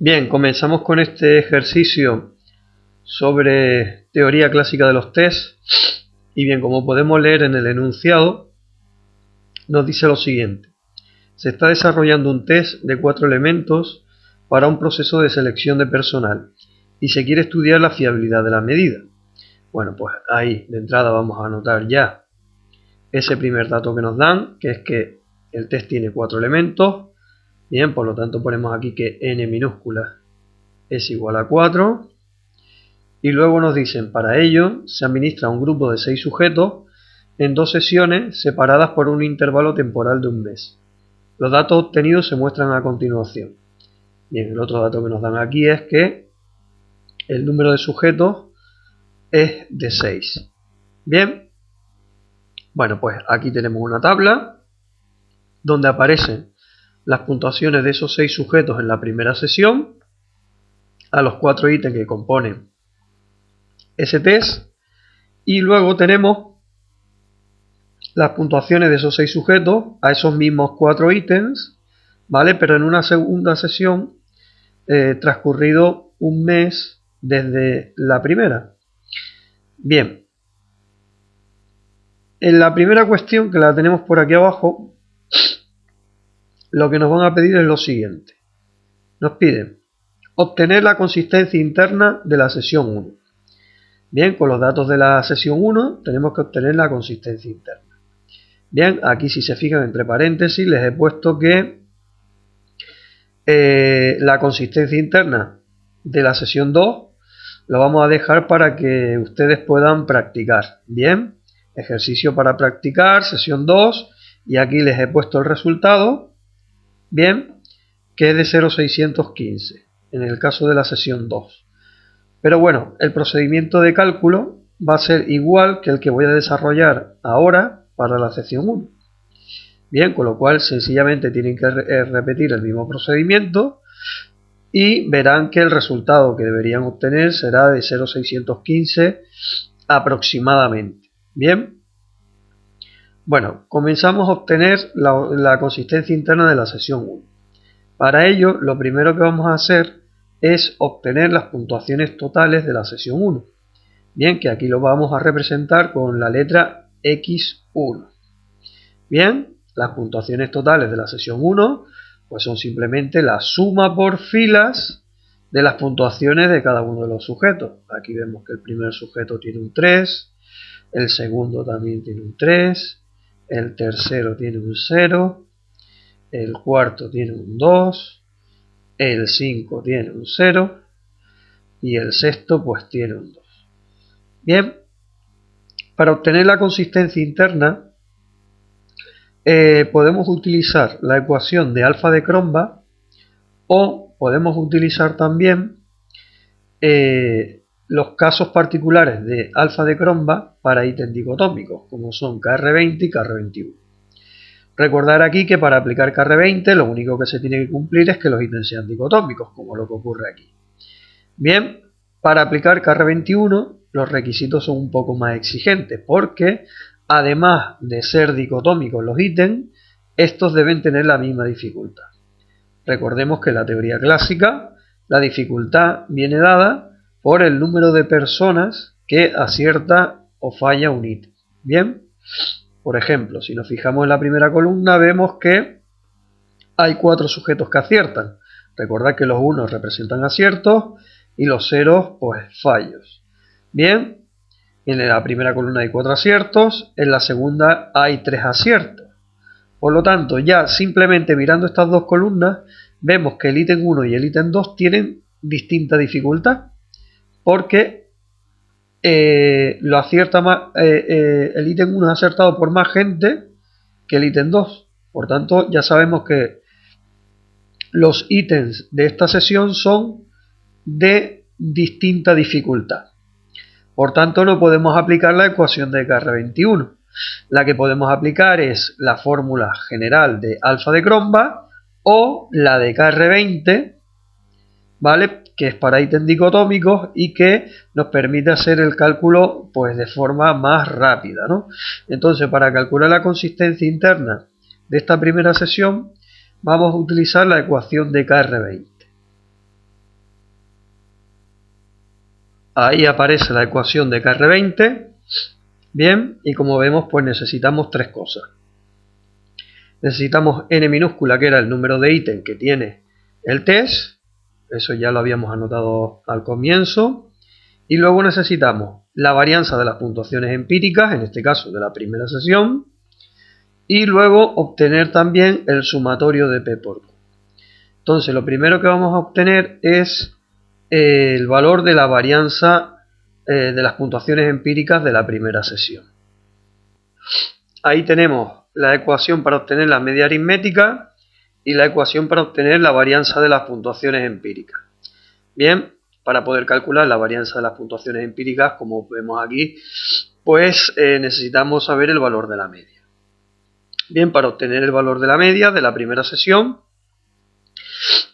Bien, comenzamos con este ejercicio sobre teoría clásica de los test. Y bien, como podemos leer en el enunciado, nos dice lo siguiente. Se está desarrollando un test de 4 elementos para un proceso de selección de personal y se quiere estudiar la fiabilidad de la medida. Bueno, pues ahí de entrada vamos a anotar ya ese primer dato que nos dan, que es que el test tiene 4 elementos. Bien, por lo tanto ponemos aquí que n minúscula es igual a 4. Y luego nos dicen, para ello se administra un grupo de 6 sujetos en 2 sesiones separadas por un intervalo temporal de un mes. Los datos obtenidos se muestran a continuación. Bien, el otro dato que nos dan aquí es que el número de sujetos es de 6. Bien, bueno, pues aquí tenemos una tabla donde aparecen las puntuaciones de esos 6 sujetos en la primera sesión a los 4 ítems que componen ese test, y luego tenemos las puntuaciones de esos 6 sujetos a esos mismos 4 ítems, ¿vale? Pero en una segunda sesión transcurrido un mes desde la primera. Bien, en la primera cuestión, que la tenemos por aquí abajo, lo que nos van a pedir es lo siguiente. Nos piden obtener la consistencia interna de la sesión 1. Bien, con los datos de la sesión 1 tenemos que obtener la consistencia interna. Bien, aquí si se fijan entre paréntesis les he puesto que la consistencia interna de la sesión 2 lo vamos a dejar para que ustedes puedan practicar. Bien, ejercicio para practicar, sesión 2, y aquí les he puesto el resultado, bien, que es de 0,615 en el caso de la sesión 2. Pero bueno, el procedimiento de cálculo va a ser igual que el que voy a desarrollar ahora para la sesión 1. Bien, con lo cual sencillamente tienen que repetir el mismo procedimiento y verán que el resultado que deberían obtener será de 0,615 aproximadamente. Bien, bueno, comenzamos a obtener la consistencia interna de la sesión 1. Para ello, lo primero que vamos a hacer es obtener las puntuaciones totales de la sesión 1. Bien, que aquí lo vamos a representar con la letra X1. Bien, las puntuaciones totales de la sesión 1 pues son simplemente la suma por filas de las puntuaciones de cada uno de los sujetos. Aquí vemos que el primer sujeto tiene un 3, el segundo también tiene un 3, el tercero tiene un 0, el cuarto tiene un 2, el 5 tiene un 0 y el sexto pues tiene un 2. Bien, para obtener la consistencia interna podemos utilizar la ecuación de alfa de Cronbach o podemos utilizar también los casos particulares de alfa de Cronbach para ítems dicotómicos, como son Kr20 y Kr21. Recordar aquí que para aplicar Kr20 lo único que se tiene que cumplir es que los ítems sean dicotómicos, como lo que ocurre aquí. Bien, para aplicar Kr21 los requisitos son un poco más exigentes, porque además de ser dicotómicos los ítems, estos deben tener la misma dificultad. Recordemos que en la teoría clásica la dificultad viene dada por el número de personas que acierta o falla un ítem. Bien, por ejemplo, si nos fijamos en la primera columna vemos que hay 4 sujetos que aciertan. Recordad que los 1 representan aciertos y los 0 pues fallos. Bien, en la primera columna hay 4 aciertos, en la segunda hay 3 aciertos. Por lo tanto, ya simplemente mirando estas dos columnas, vemos que el ítem 1 y el ítem 2 tienen distinta dificultad, porque lo acierta más, el ítem 1 es acertado por más gente que el ítem 2. Por tanto, ya sabemos que los ítems de esta sesión son de distinta dificultad. Por tanto, no podemos aplicar la ecuación de Kr21. La que podemos aplicar es la fórmula general de alfa de Cronbach o la de Kr20, ¿vale? Que es para ítems dicotómicos y que nos permite hacer el cálculo pues de forma más rápida, ¿no? Entonces, para calcular la consistencia interna de esta primera sesión, vamos a utilizar la ecuación de Kr20. Ahí aparece la ecuación de KR20. Bien, y como vemos, pues necesitamos tres cosas. Necesitamos n minúscula, que era el número de ítem que tiene el test. Eso ya lo habíamos anotado al comienzo. Y luego necesitamos la varianza de las puntuaciones empíricas, en este caso de la primera sesión. Y luego obtener también el sumatorio de P por Q. Entonces lo primero que vamos a obtener es el valor de la varianza de las puntuaciones empíricas de la primera sesión. Ahí tenemos la ecuación para obtener la media aritmética y la ecuación para obtener la varianza de las puntuaciones empíricas. Bien, para poder calcular la varianza de las puntuaciones empíricas, como vemos aquí, pues necesitamos saber el valor de la media. Bien, para obtener el valor de la media de la primera sesión,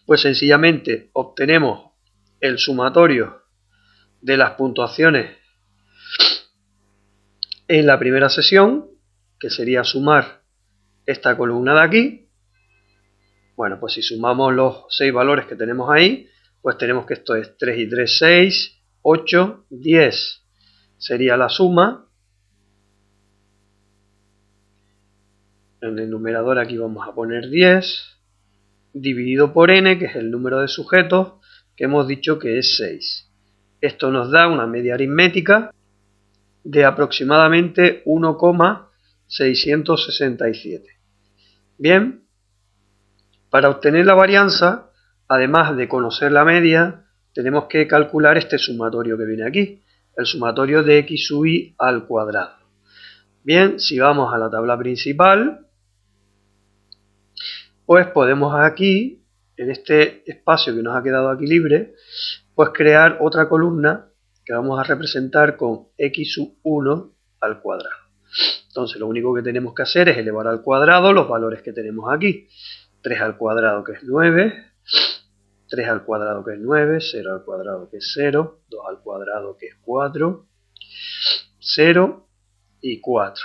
pues sencillamente obtenemos el sumatorio de las puntuaciones en la primera sesión, que sería sumar esta columna de aquí. Bueno, pues si sumamos los 6 valores que tenemos ahí, pues tenemos que esto es 3 y 3, 6, 8, 10. Sería la suma. En el numerador aquí vamos a poner 10, dividido por n, que es el número de sujetos, que hemos dicho que es 6. Esto nos da una media aritmética de aproximadamente 1,667. Bien, para obtener la varianza, además de conocer la media, tenemos que calcular este sumatorio que viene aquí, el sumatorio de x sub i al cuadrado. Bien, si vamos a la tabla principal, pues podemos aquí, en este espacio que nos ha quedado aquí libre, pues crear otra columna que vamos a representar con x sub 1 al cuadrado. Entonces lo único que tenemos que hacer es elevar al cuadrado los valores que tenemos aquí. 3 al cuadrado, que es 9, 3 al cuadrado, que es 9, 0 al cuadrado, que es 0, 2 al cuadrado, que es 4, 0 y 4.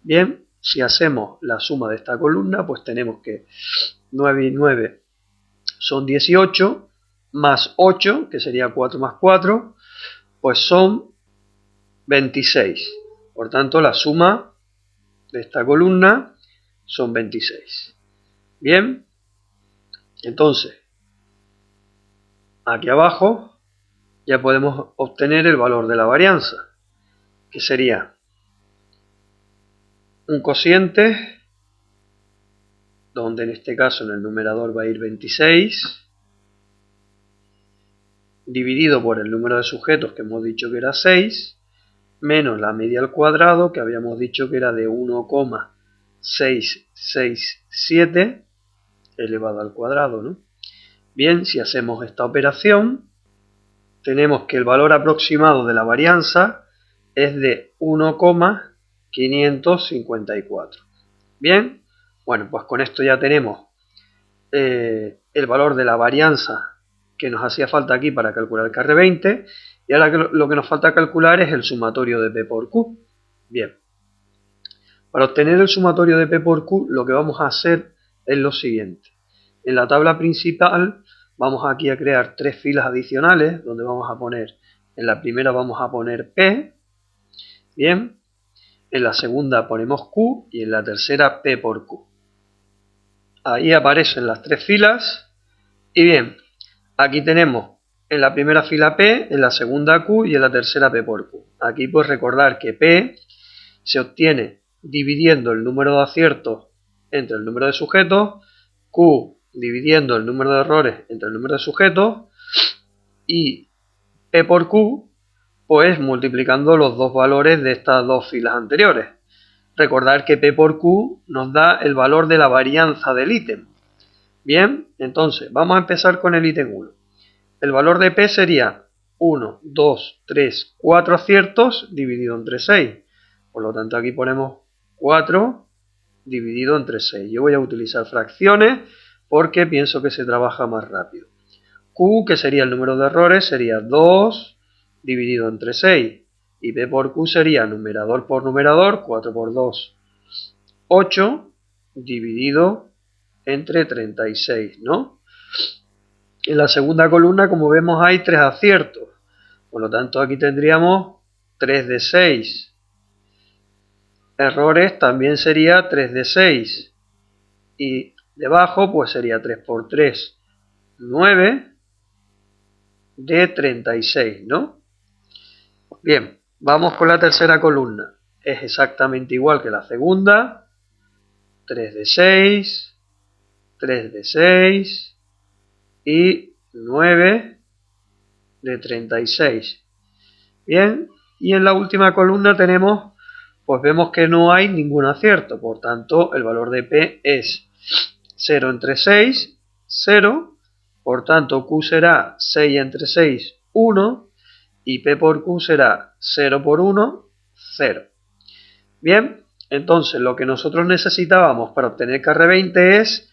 Bien, si hacemos la suma de esta columna, pues tenemos que 9 y 9 son 18, más 8, que sería 4 más 4, pues son 26. Por tanto, la suma de esta columna son 26. Bien, entonces, aquí abajo ya podemos obtener el valor de la varianza, que sería un cociente, donde en este caso en el numerador va a ir 26, dividido por el número de sujetos que hemos dicho que era 6, menos la media al cuadrado, que habíamos dicho que era de 1,667 elevado al cuadrado, ¿no? Bien, si hacemos esta operación, tenemos que el valor aproximado de la varianza es de 1,554. Bien, bueno, pues con esto ya tenemos el valor de la varianza que nos hacía falta aquí para calcular el KR20, y ahora lo que nos falta calcular es el sumatorio de P por Q. Bien, para obtener el sumatorio de P por Q, lo que vamos a hacer es lo siguiente. En la tabla principal vamos aquí a crear 3 filas adicionales, donde vamos a poner, en la primera vamos a poner P, bien, en la segunda ponemos Q y en la tercera P por Q. Ahí aparecen las 3 filas y bien, aquí tenemos en la primera fila P, en la segunda Q y en la tercera P por Q. Aquí pues recordar que P se obtiene dividiendo el número de aciertos entre el número de sujetos, Q dividiendo el número de errores entre el número de sujetos y P por Q pues multiplicando los dos valores de estas dos filas anteriores. Recordar que P por Q nos da el valor de la varianza del ítem. Bien, entonces vamos a empezar con el ítem 1. El valor de P sería 1, 2, 3, 4 aciertos dividido entre 6. Por lo tanto aquí ponemos 4 dividido entre 6. Yo voy a utilizar fracciones porque pienso que se trabaja más rápido. Q, que sería el número de errores, sería 2 dividido entre 6. Y P por Q sería numerador por numerador, 4 por 2, 8 dividido entre 36, ¿no? En la segunda columna, como vemos, hay 3 aciertos. Por lo tanto, aquí tendríamos 3 de 6. Errores también sería 3 de 6. Y debajo, pues sería 3 por 3, 9 de 36, ¿no? Bien, vamos con la tercera columna. Es exactamente igual que la segunda. 3 de 6, 3 de 6 y 9 de 36. Bien, y en la última columna tenemos, pues vemos que no hay ningún acierto, por tanto el valor de P es 0 entre 6, 0, por tanto Q será 6 entre 6, 1, y P por Q será 0 por 1, 0. Bien, entonces lo que nosotros necesitábamos para obtener KR20 es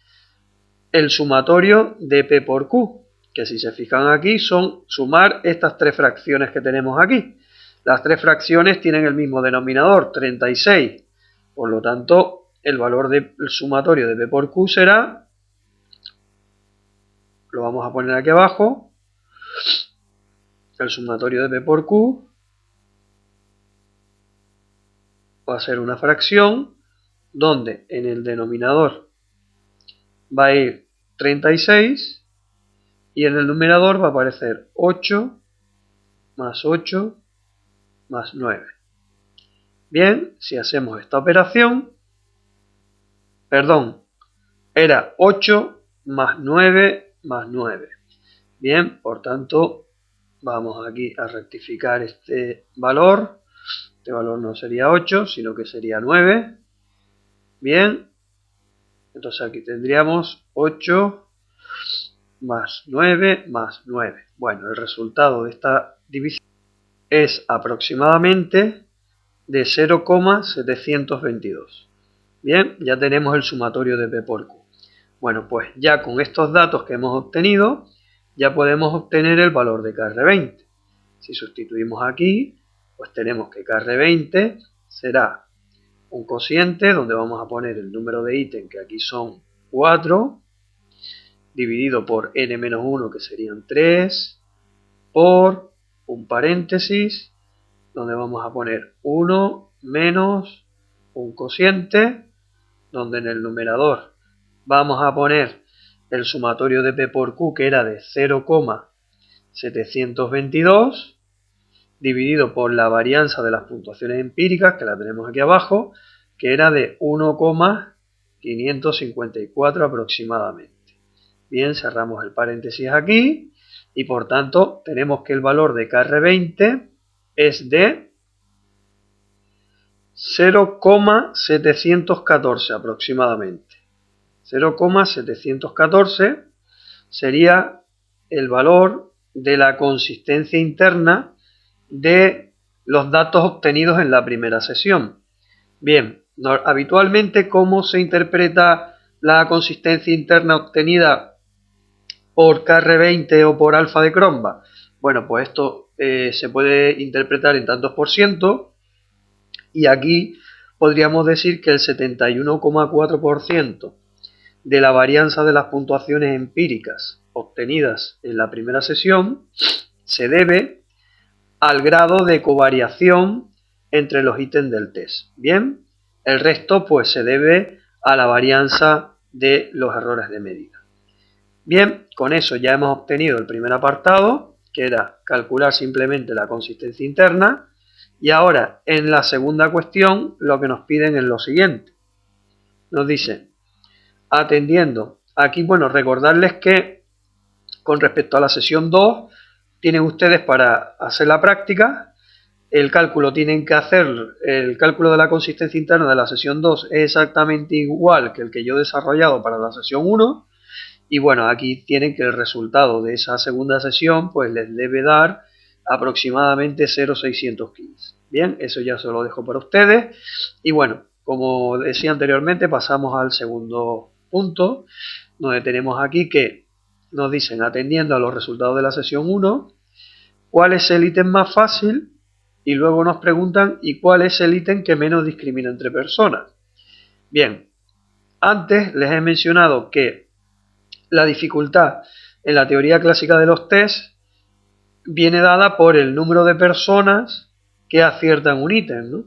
el sumatorio de P por Q, que si se fijan aquí son sumar estas tres fracciones que tenemos aquí. Las tres fracciones tienen el mismo denominador, 36. Por lo tanto, el valor del sumatorio de P por Q será, lo vamos a poner aquí abajo, el sumatorio de P por Q va a ser una fracción donde en el denominador va a ir 36 y en el numerador va a aparecer 8 más 8 más 9. Bien, si hacemos esta operación, perdón, era 8 más 9 más 9. Bien, por tanto, vamos aquí a rectificar este valor. Este valor no sería 8, sino que sería 9. Bien, entonces aquí tendríamos 8 más 9 más 9. Bueno, el resultado de esta división es aproximadamente de 0,722. Bien, ya tenemos el sumatorio de P por Q. Bueno, pues ya con estos datos que hemos obtenido, ya podemos obtener el valor de KR20. Si sustituimos aquí, pues tenemos que KR20 será un cociente donde vamos a poner el número de ítem, que aquí son 4, dividido por n-1, que serían 3, por un paréntesis, donde vamos a poner 1 menos un cociente, donde en el numerador vamos a poner el sumatorio de P por Q, que era de 0,722, dividido por la varianza de las puntuaciones empíricas, que la tenemos aquí abajo, que era de 1,554 aproximadamente. Bien, cerramos el paréntesis aquí y por tanto tenemos que el valor de KR20 es de 0,714 aproximadamente. 0,714 sería el valor de la consistencia interna de los datos obtenidos en la primera sesión. Bien, habitualmente, ¿cómo se interpreta la consistencia interna obtenida por KR20 o por alfa de Cronbach? Bueno, pues esto se puede interpretar en tantos por ciento, y aquí podríamos decir que el 71,4% de la varianza de las puntuaciones empíricas obtenidas en la primera sesión se debe al grado de covariación entre los ítems del test. Bien, el resto pues se debe a la varianza de los errores de medida. Bien, con eso ya hemos obtenido el primer apartado, que era calcular simplemente la consistencia interna, y ahora en la segunda cuestión lo que nos piden es lo siguiente. Nos dicen, atendiendo, aquí bueno, recordarles que con respecto a la sesión 2, tienen ustedes para hacer la práctica, el cálculo tienen que hacer, el cálculo de la consistencia interna de la sesión 2 es exactamente igual que el que yo he desarrollado para la sesión 1, y bueno, aquí tienen que el resultado de esa segunda sesión pues les debe dar aproximadamente 0,615. Bien, eso ya se lo dejo para ustedes. Y bueno, como decía anteriormente, pasamos al segundo punto, donde tenemos aquí que nos dicen, atendiendo a los resultados de la sesión 1, cuál es el ítem más fácil, y luego nos preguntan, ¿y cuál es el ítem que menos discrimina entre personas? Bien, antes les he mencionado que la dificultad en la teoría clásica de los tests viene dada por el número de personas que aciertan un ítem, ¿no?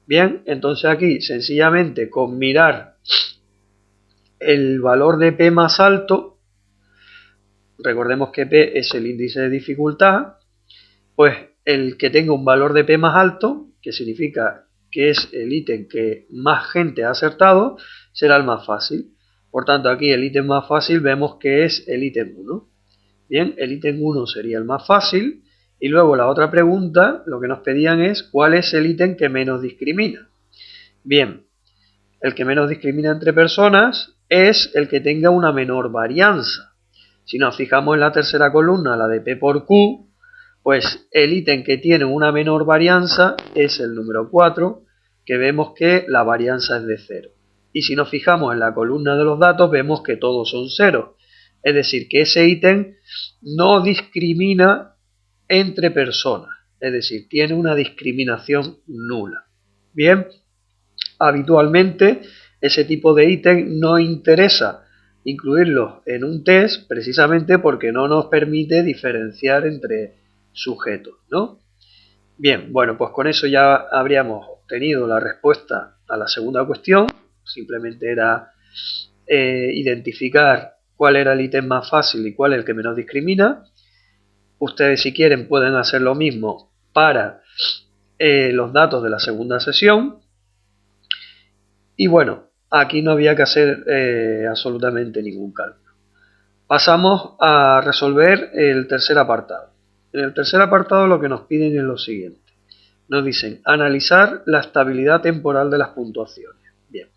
Bien, entonces aquí sencillamente con mirar el valor de P más alto, recordemos que P es el índice de dificultad, pues el que tenga un valor de P más alto, que significa que es el ítem que más gente ha acertado, será el más fácil. Por tanto, aquí el ítem más fácil vemos que es el ítem 1. Bien, el ítem 1 sería el más fácil. Y luego la otra pregunta, lo que nos pedían es ¿cuál es el ítem que menos discrimina? Bien, el que menos discrimina entre personas es el que tenga una menor varianza. Si nos fijamos en la tercera columna, la de P por Q, pues el ítem que tiene una menor varianza es el número 4, que vemos que la varianza es de 0. Y si nos fijamos en la columna de los datos, vemos que todos son 0. Es decir, que ese ítem no discrimina entre personas. Es decir, tiene una discriminación nula. Bien, habitualmente ese tipo de ítem no interesa incluirlos en un test precisamente porque no nos permite diferenciar entre sujetos, ¿no? Bien, bueno, pues con eso ya habríamos obtenido la respuesta a la segunda cuestión. Simplemente era identificar cuál era el ítem más fácil y cuál es el que menos discrimina. Ustedes, si quieren, pueden hacer lo mismo para los datos de la segunda sesión. Y bueno, aquí no había que hacer absolutamente ningún cálculo. Pasamos a resolver el tercer apartado. En el tercer apartado lo que nos piden es lo siguiente. Nos dicen analizar la estabilidad temporal de las puntuaciones. Bien,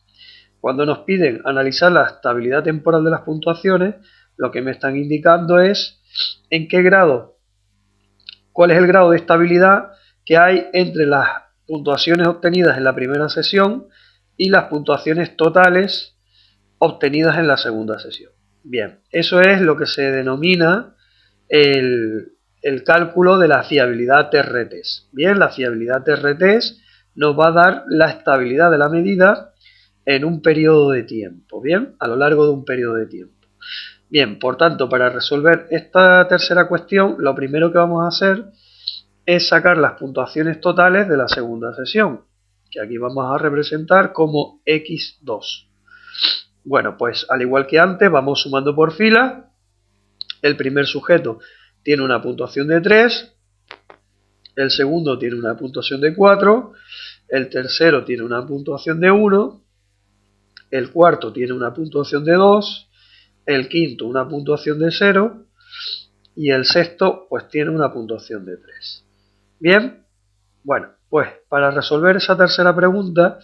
cuando nos piden analizar la estabilidad temporal de las puntuaciones, lo que me están indicando es en qué grado, cuál es el grado de estabilidad que hay entre las puntuaciones obtenidas en la primera sesión y las puntuaciones totales obtenidas en la segunda sesión. Bien, eso es lo que se denomina el cálculo de la fiabilidad TR-test. Bien, la fiabilidad TR-test nos va a dar la estabilidad de la medida en un periodo de tiempo, bien, a lo largo de un periodo de tiempo. Bien, por tanto, para resolver esta tercera cuestión, lo primero que vamos a hacer es sacar las puntuaciones totales de la segunda sesión, que aquí vamos a representar como X2. Bueno, pues al igual que antes, vamos sumando por fila. El primer sujeto tiene una puntuación de 3, el segundo tiene una puntuación de 4, el tercero tiene una puntuación de 1, el cuarto tiene una puntuación de 2, el quinto una puntuación de 0 y el sexto pues tiene una puntuación de 3. Bien, bueno, pues para resolver esa tercera pregunta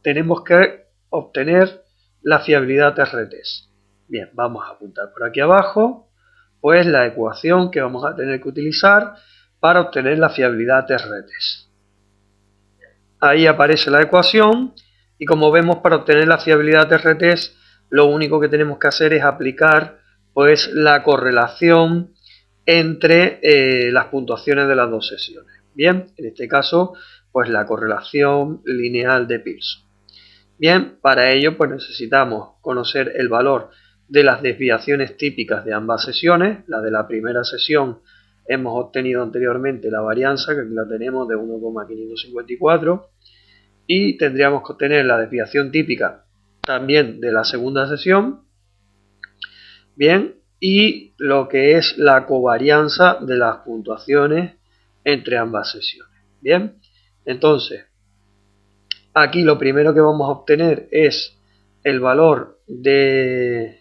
tenemos que obtener la fiabilidad TR-test. Bien, vamos a apuntar por aquí abajo pues la ecuación que vamos a tener que utilizar para obtener la fiabilidad TR-test. Ahí aparece la ecuación y como vemos, para obtener la fiabilidad TR-test lo único que tenemos que hacer es aplicar pues la correlación entre las puntuaciones de las dos sesiones. Bien, en este caso pues la correlación lineal de Pearson. Bien, para ello pues necesitamos conocer el valor de las desviaciones típicas de ambas sesiones. La de la primera sesión hemos obtenido anteriormente la varianza, que aquí la tenemos de 1,554, y tendríamos que obtener la desviación típica también de la segunda sesión. Bien, y lo que es la covarianza de las puntuaciones entre ambas sesiones. Bien, entonces aquí lo primero que vamos a obtener es el valor de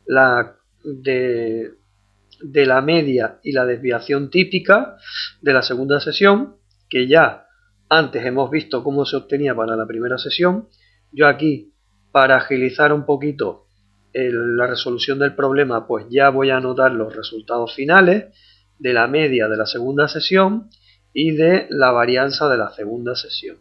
la media y la desviación típica de la segunda sesión, que ya antes hemos visto cómo se obtenía para la primera sesión. Yo aquí, para agilizar un poquito la resolución del problema, pues ya voy a anotar los resultados finales de la media de la segunda sesión y de la varianza de la segunda sesión.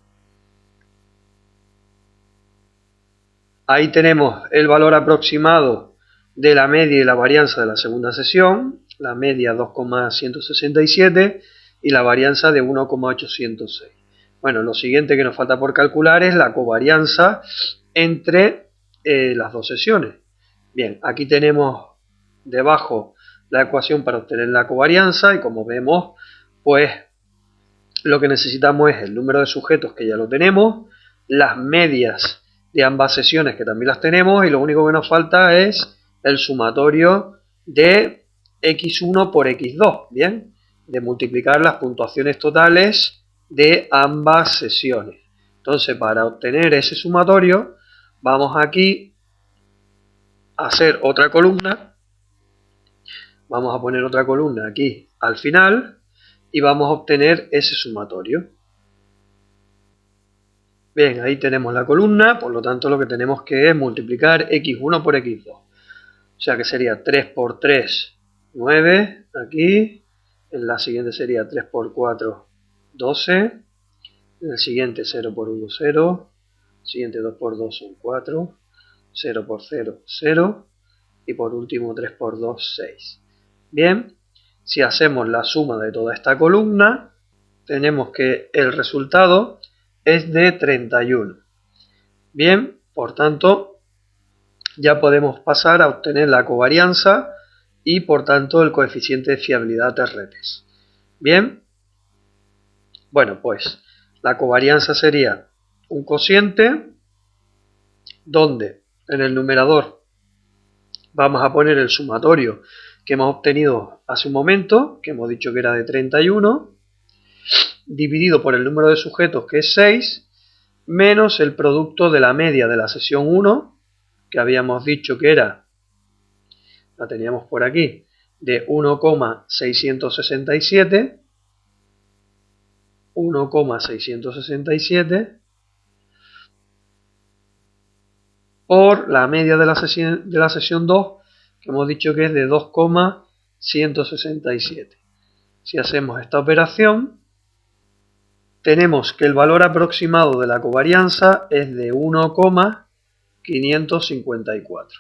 Ahí tenemos el valor aproximado de la media y la varianza de la segunda sesión, la media 2,167 y la varianza de 1,806. Bueno, lo siguiente que nos falta por calcular es la covarianza entre las dos sesiones. Bien, aquí tenemos debajo la ecuación para obtener la covarianza y como vemos, pues lo que necesitamos es el número de sujetos, que ya lo tenemos, las medias de ambas sesiones, que también las tenemos, y lo único que nos falta es el sumatorio de x1 por x2, ¿bien? De multiplicar las puntuaciones totales de ambas sesiones. Entonces, para obtener ese sumatorio, vamos aquí a hacer otra columna. Vamos a poner otra columna aquí al final y vamos a obtener ese sumatorio. Bien, ahí tenemos la columna, por lo tanto lo que tenemos que es multiplicar x1 por x2. O sea que sería 3 por 3, 9, aquí. En la siguiente sería 3 por 4, 12. En el siguiente 0 por 1, 0. Siguiente 2 por 2 son 4. 0 por 0, 0. Y por último 3 por 2, 6. Bien, si hacemos la suma de toda esta columna, tenemos que el resultado es de 31. Bien, por tanto, ya podemos pasar a obtener la covarianza y por tanto el coeficiente de fiabilidad TRTs. Bien, bueno, pues la covarianza sería un cociente donde en el numerador vamos a poner el sumatorio que hemos obtenido hace un momento, que hemos dicho que era de 31, dividido por el número de sujetos, que es 6, menos el producto de la media de la sesión 1, que habíamos dicho que era, la teníamos por aquí, de 1,667, 1,667, por la media de la sesión 2, que hemos dicho que es de 2,167. Si hacemos esta operación, tenemos que el valor aproximado de la covarianza es de 1,554.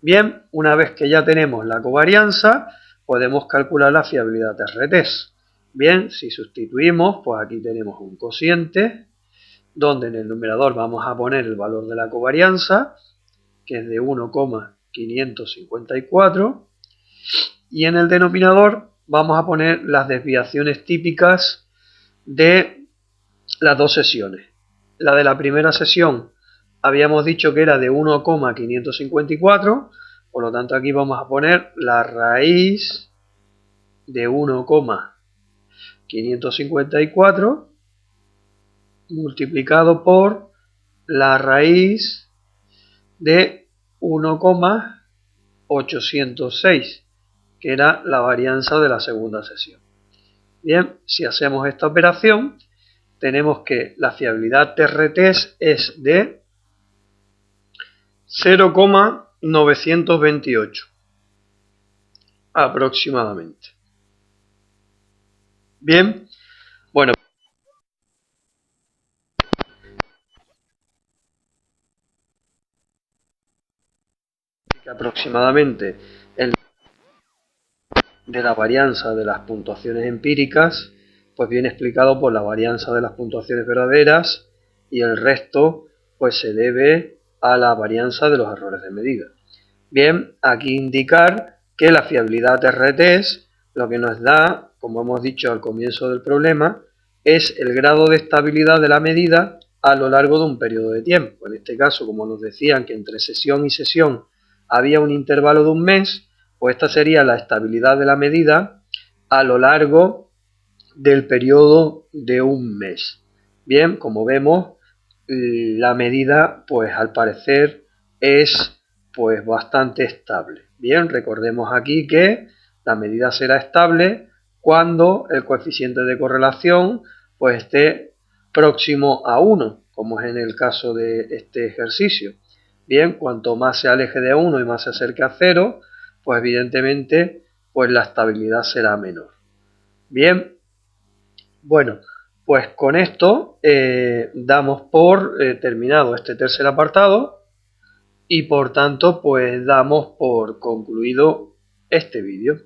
Bien, una vez que ya tenemos la covarianza, podemos calcular la fiabilidad TRTs. Bien, si sustituimos, pues aquí tenemos un cociente, donde en el numerador vamos a poner el valor de la covarianza, que es de 1,554, y en el denominador vamos a poner las desviaciones típicas de las dos sesiones. La de la primera sesión habíamos dicho que era de 1,554, por lo tanto aquí vamos a poner la raíz de 1,554 multiplicado por la raíz de 1,806, que era la varianza de la segunda sesión. Bien, si hacemos esta operación, tenemos que la fiabilidad TRTs es de 0,928 aproximadamente. Bien, bueno, aproximadamente el de la varianza de las puntuaciones empíricas, pues viene explicado por la varianza de las puntuaciones verdaderas y el resto pues se debe a la varianza de los errores de medida. Bien, aquí indicar que la fiabilidad TRTs lo que nos da, como hemos dicho al comienzo del problema, es el grado de estabilidad de la medida a lo largo de un periodo de tiempo. En este caso, como nos decían que entre sesión y sesión había un intervalo de un mes, pues esta sería la estabilidad de la medida a lo largo del periodo de un mes. Bien, como vemos, la medida, pues al parecer, es pues bastante estable. Bien, recordemos aquí que la medida será estable cuando el coeficiente de correlación pues esté próximo a 1, como es en el caso de este ejercicio. Bien, cuanto más se aleje de 1 y más se acerque a 0, pues evidentemente pues la estabilidad será menor. Bien, bueno, pues con esto damos por terminado este tercer apartado y por tanto pues damos por concluido este vídeo.